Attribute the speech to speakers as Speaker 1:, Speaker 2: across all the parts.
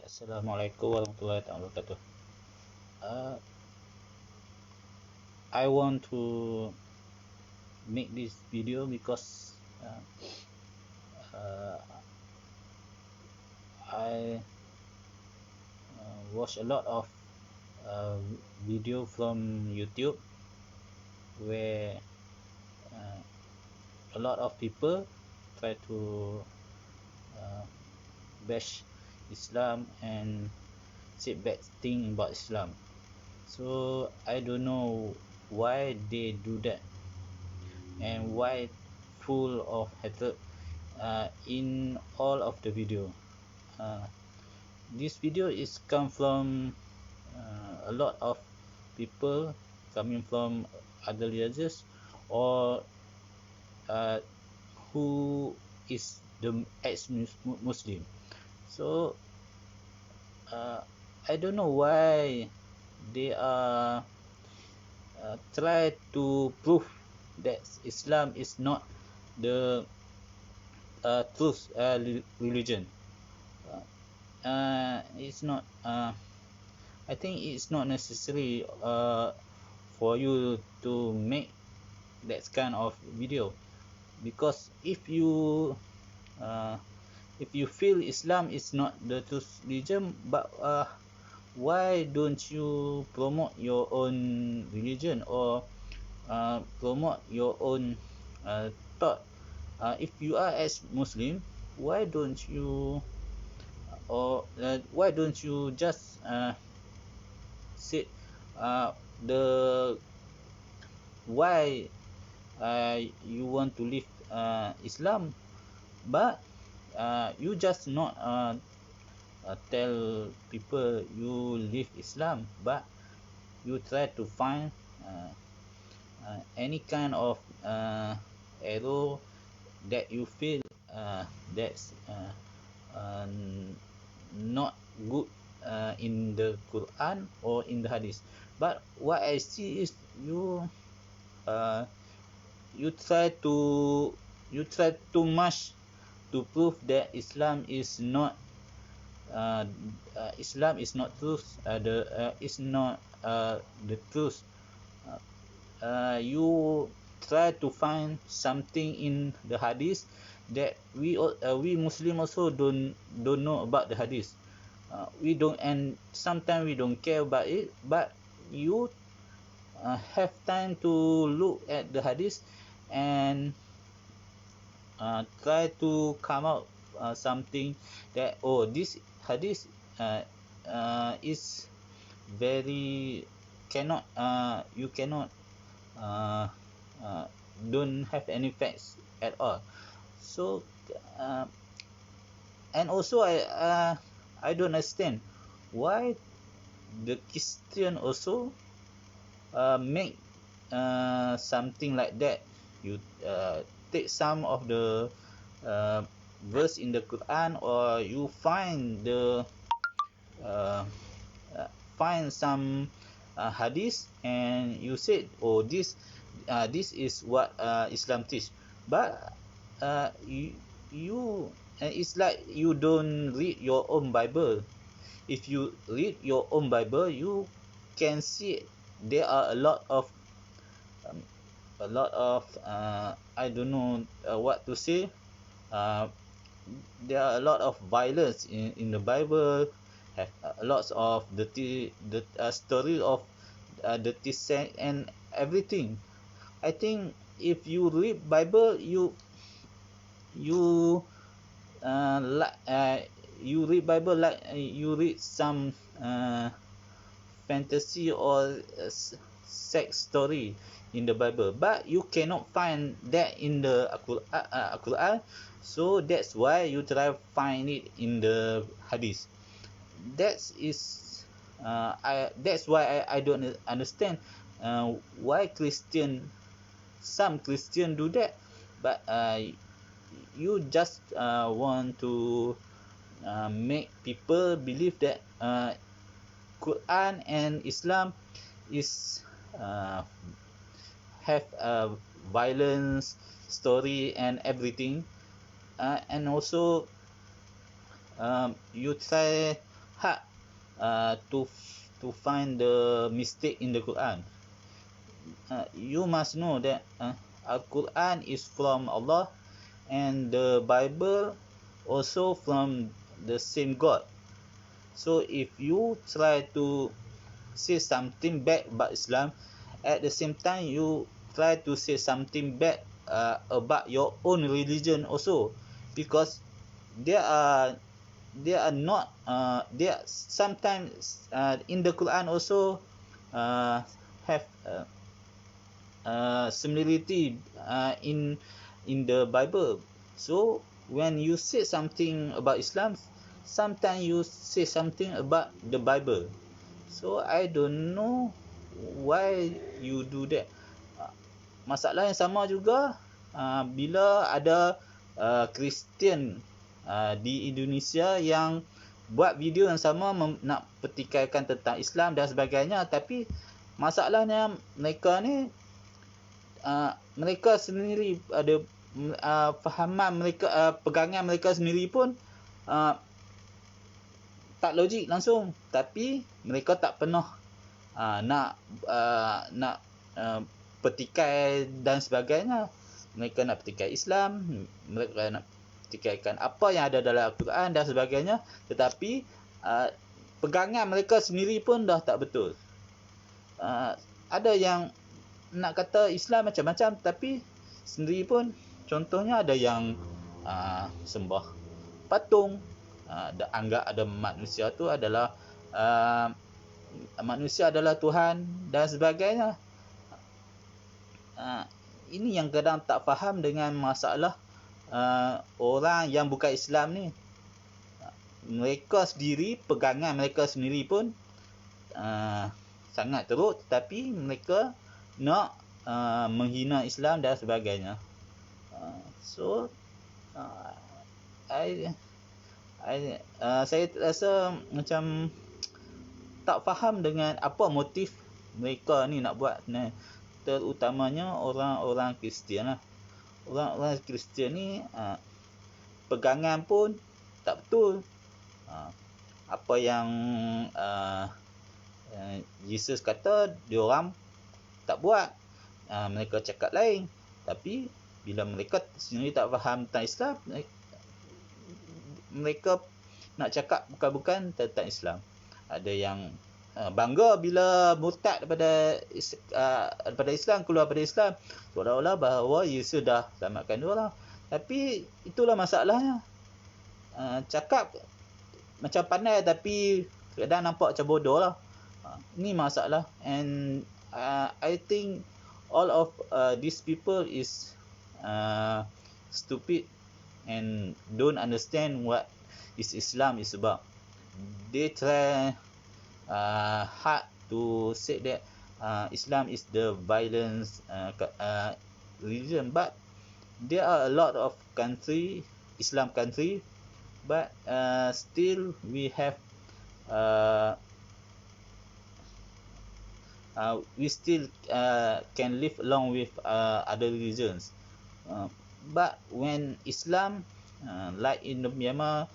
Speaker 1: Assalamualaikum warahmatullahi wabarakatuh. Uh, I want to make this video because uh, I watch a lot of uh, video from YouTube where uh, a lot of people try to bash Islam and say bad thing about Islam. So I don't know why they do that and why full of hatred in all of the video. This video is come from a lot of people coming from other religions or uh, who is the ex-Muslim. So I don't know why they are try to prove that Islam is not the truth religion. It's not. I think it's not necessary for you to make that kind of video, because if you feel Islam is not the truth religion, but why don't you promote your own religion or promote your own thought? If you are as Muslim, why don't you just say the why you want to leave Islam, but you just not tell people you leave Islam, but you try to find any kind of error that you feel that's not good in the Quran or in the Hadith. But what I see is uh, you try too much to prove that Islam is not truth. Is not the truth. You try to find something in the Hadith that we Muslim also don't know about the Hadith. We don't, and sometimes we don't care about it, but you have time to look at the Hadith and try to come out something that this Hadith is very cannot you cannot uh, uh, don't have any facts at all. So and also I don't understand why the Christian also make something like that. You take some of the verse in the Quran, or you uh, find some hadith, and you said, this is what Islam teach. But you it's like you don't read your own Bible. If you read your own Bible, you can see there are um, a lot of I don't know what to say. uh, there are a lot of violence in the Bible. Have lots of the story of the descent and everything. I think if you read Bible, you like you read Bible like you read some fantasy or sex story in the Bible, but you cannot find that in the Quran. So that's why you try find it in the Hadith. That is that's why I don't understand why some Christian do that. But you just want to make people believe that Quran and Islam is have a violence story and everything, and also you try hard to find the mistake in the Quran. You must know that Al-Quran is from Allah, and the Bible also from the same God. So if you try to say something bad about Islam, at the same time you try to say something bad about your own religion also, because there are not there sometimes in the Quran also have similarity in the Bible. So when you say something about Islam, sometimes you say something about the Bible. So I don't know why you do that. Masalah yang sama juga bila ada Kristian di Indonesia yang buat video yang sama nak pertikaikan tentang Islam dan sebagainya, tapi masalahnya mereka ni mereka sendiri ada fahaman mereka, pegangan mereka sendiri pun tak logik langsung, tapi mereka tak pernah nak pertikai dan sebagainya. Mereka nak pertikai Islam, mereka nak pertikaikan apa yang ada dalam Al-Quran dan sebagainya, tetapi pegangan mereka sendiri pun dah tak betul. Ada yang nak kata Islam macam-macam, tapi sendiri pun contohnya ada yang sembah patung, anggap ada manusia tu adalah manusia adalah Tuhan dan sebagainya. Ini yang kadang tak faham dengan masalah orang yang bukan Islam ni. Mereka sendiri, pegangan mereka sendiri pun sangat teruk, tetapi mereka nak menghina Islam dan sebagainya. So saya rasa macam tak faham dengan apa motif mereka ni nak buat ni. Terutamanya orang-orang Kristian lah. Orang-orang Kristian ni pegangan pun tak betul. Apa yang Yesus kata, diorang tak buat. Mereka cakap lain. Tapi bila mereka sendiri tak faham tentang Islam, mereka nak cakap bukan-bukan tentang Islam. Ada yang bangga bila murtad daripada Islam, keluar daripada Islam, seolah-olah bahawa Yesus dah selamatkan diorang. Tapi itulah masalahnya. Cakap macam pandai tapi kadang nampak macam bodoh lah. Ini masalah. And I think all of these people is stupid and don't understand what is Islam is about. They try hard to say that Islam is the violence religion, but there are a lot of country, Islam country, but still we have we still can live along with other religions. But when Islam, like in the Myanmar,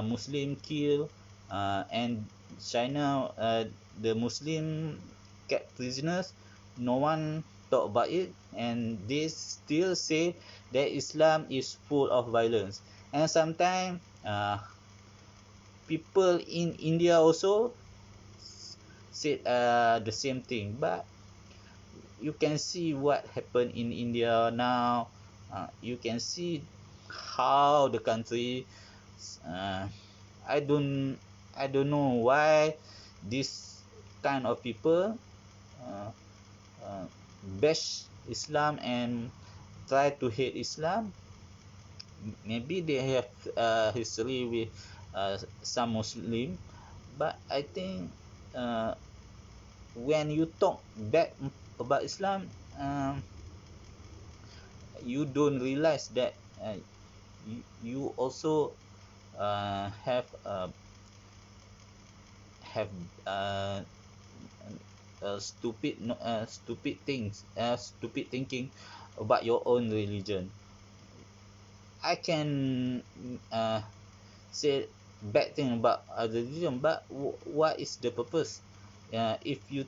Speaker 1: Muslim kill, and China, the Muslim kept prisoners, no one talk about it, and they still say that Islam is full of violence. And sometimes people in India also said the same thing, but you can see what happened in India now. You can see how the country I don't know why this kind of people bash Islam and try to hate Islam. Maybe they have history with some Muslim, but I think when you talk bad about Islam, you don't realize that you also have stupid thinking about your own religion. I can say bad thing about other religion, but what is the purpose? If you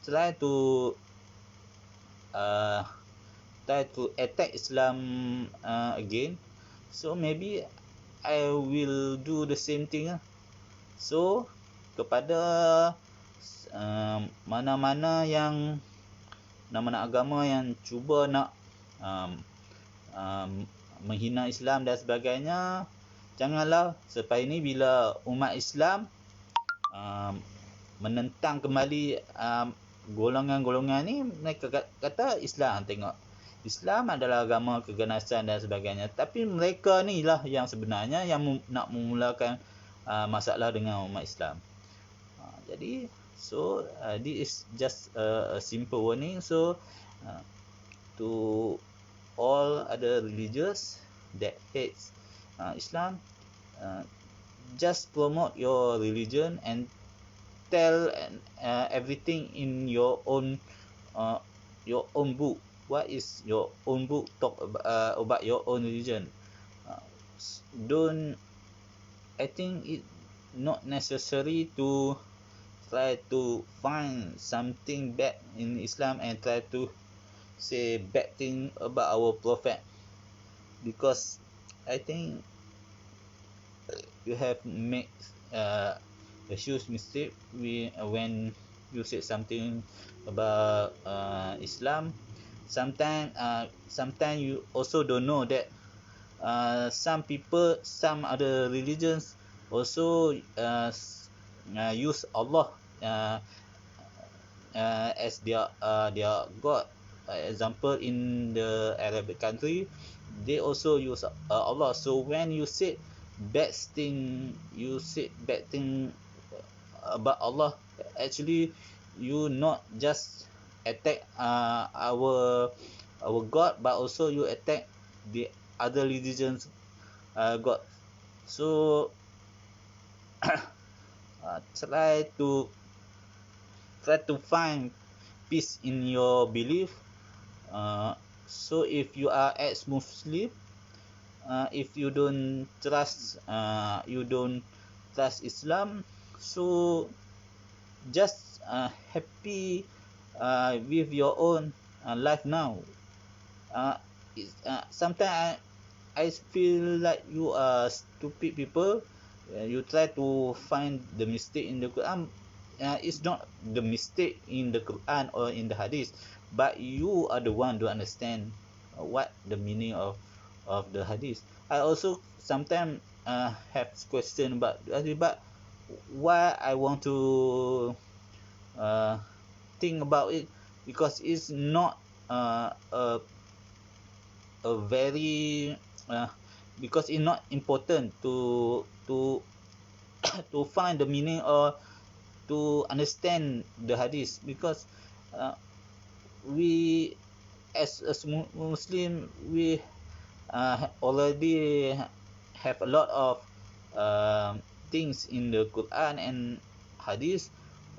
Speaker 1: uh, try to attack Islam again, so maybe I will do the same thing lah. So kepada mana-mana yang mana-mana agama yang cuba nak um, um, menghina Islam dan sebagainya, janganlah selepas ini bila umat Islam menentang kembali golongan-golongan ni, mereka kata Islam, tengok Islam adalah agama keganasan dan sebagainya, tapi mereka ni lah yang sebenarnya yang nak memulakan masalah dengan umat Islam. Jadi so this is just a simple warning. So to all other religious that hates Islam, just promote your religion and tell everything in your own book. What is your own book talk about your own religion? Don't, I think it not necessary to try to find something bad in Islam and try to say bad thing about our prophet, because I think you have made a huge mistake when you said something about Islam. Sometimes you also don't know that some people, some other religions also use Allah as their God. Example, in the Arabic country, they also use Allah. So when you said bad thing about Allah, actually you not just attack our God, but also you attack the other religions God. So try to find peace in your belief. So if you are ex-Muslim, if you don't trust Islam, so just happy with your own life now. Sometimes I feel like you are stupid people. You try to find the mistake in the Quran. It's not the mistake in the Quran or in the Hadith, but you are the one to understand what the meaning of the Hadith. I also sometimes have question about the Hadith, but why I want to think about it, because it's not a very because it's not important to to find the meaning or to understand the hadith, because we as a Muslim, we already have a lot of things in the Quran and hadith.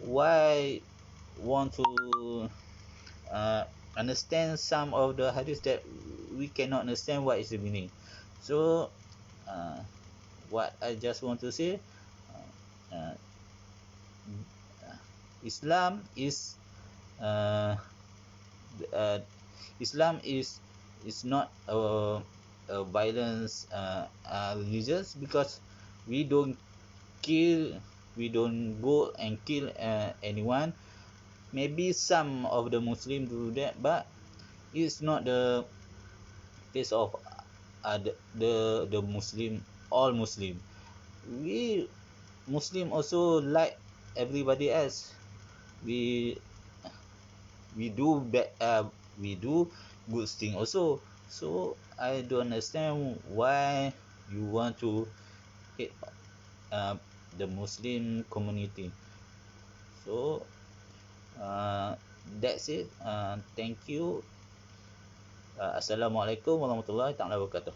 Speaker 1: Why want to understand some of the hadith that we cannot understand what is the meaning? So what I just want to say, uh, Islam is uh, Islam is not a violence religious, because we don't kill, we don't go and kill anyone. Maybe some of the Muslims do that, but it's not the case of the Muslim, all Muslim. We Muslim also like everybody else. We do bad, we do good thing also. So I don't understand why you want to hate the Muslim community. So that's it. Thank you. Assalamualaikum warahmatullahi wabarakatuh.